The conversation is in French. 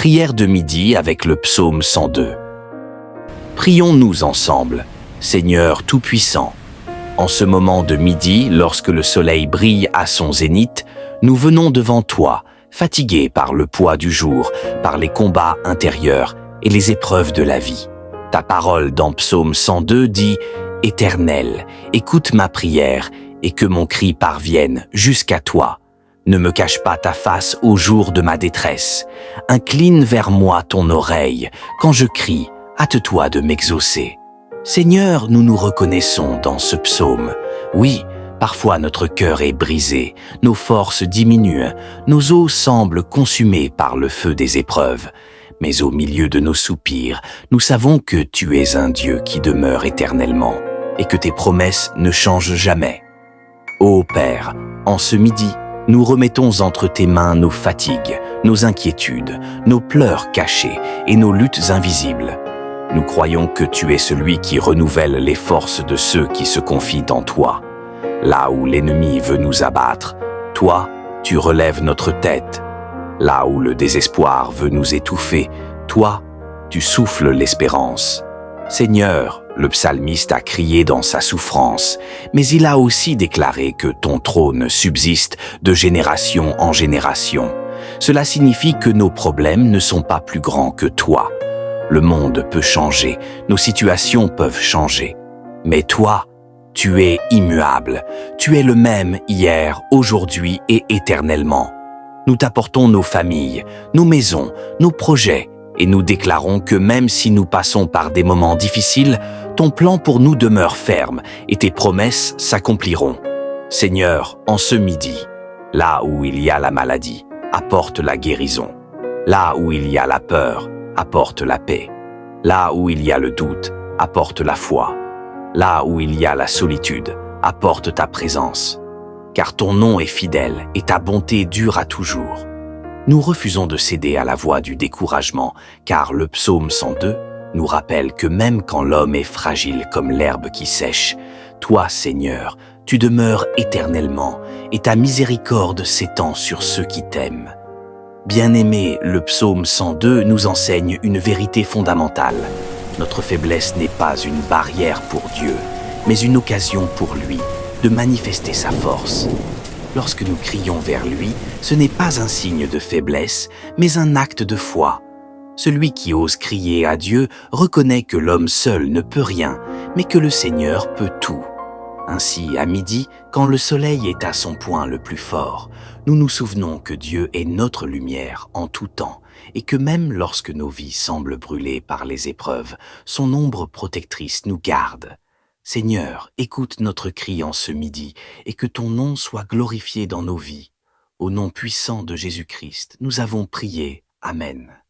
Prière de midi avec le psaume 102. Prions-nous ensemble, Seigneur Tout-Puissant. En ce moment de midi, lorsque le soleil brille à son zénith, nous venons devant toi, fatigués par le poids du jour, par les combats intérieurs et les épreuves de la vie. Ta parole dans Psaume 102 dit « Éternel, écoute ma prière et que mon cri parvienne jusqu'à toi. Ne me cache pas ta face au jour de ma détresse. Incline vers moi ton oreille. Quand je crie, hâte-toi de m'exaucer. » Seigneur, nous nous reconnaissons dans ce psaume. Oui, parfois notre cœur est brisé, nos forces diminuent, nos os semblent consumés par le feu des épreuves. Mais au milieu de nos soupirs, nous savons que tu es un Dieu qui demeure éternellement et que tes promesses ne changent jamais. Ô Père, en ce midi, nous remettons entre tes mains nos fatigues, nos inquiétudes, nos pleurs cachés et nos luttes invisibles. Nous croyons que tu es celui qui renouvelle les forces de ceux qui se confient en toi. Là où l'ennemi veut nous abattre, toi, tu relèves notre tête. Là où le désespoir veut nous étouffer, toi, tu souffles l'espérance. Seigneur, le psalmiste a crié dans sa souffrance, mais il a aussi déclaré que ton trône subsiste de génération en génération. Cela signifie que nos problèmes ne sont pas plus grands que toi. Le monde peut changer, nos situations peuvent changer. Mais toi, tu es immuable. Tu es le même hier, aujourd'hui et éternellement. Nous t'apportons nos familles, nos maisons, nos projets, et nous déclarons que même si nous passons par des moments difficiles, ton plan pour nous demeure ferme et tes promesses s'accompliront. Seigneur, en ce midi, là où il y a la maladie, apporte la guérison. Là où il y a la peur, apporte la paix. Là où il y a le doute, apporte la foi. Là où il y a la solitude, apporte ta présence. Car ton nom est fidèle et ta bonté dure à toujours. Nous refusons de céder à la voie du découragement, car le psaume 102 nous rappelle que même quand l'homme est fragile comme l'herbe qui sèche, toi, Seigneur, tu demeures éternellement et ta miséricorde s'étend sur ceux qui t'aiment. Bien-aimé, le psaume 102 nous enseigne une vérité fondamentale. Notre faiblesse n'est pas une barrière pour Dieu, mais une occasion pour lui de manifester sa force. Lorsque nous crions vers lui, ce n'est pas un signe de faiblesse, mais un acte de foi. Celui qui ose crier à Dieu reconnaît que l'homme seul ne peut rien, mais que le Seigneur peut tout. Ainsi, à midi, quand le soleil est à son point le plus fort, nous nous souvenons que Dieu est notre lumière en tout temps et que même lorsque nos vies semblent brûlées par les épreuves, son ombre protectrice nous garde. Seigneur, écoute notre cri en ce midi et que ton nom soit glorifié dans nos vies. Au nom puissant de Jésus-Christ, nous avons prié. Amen.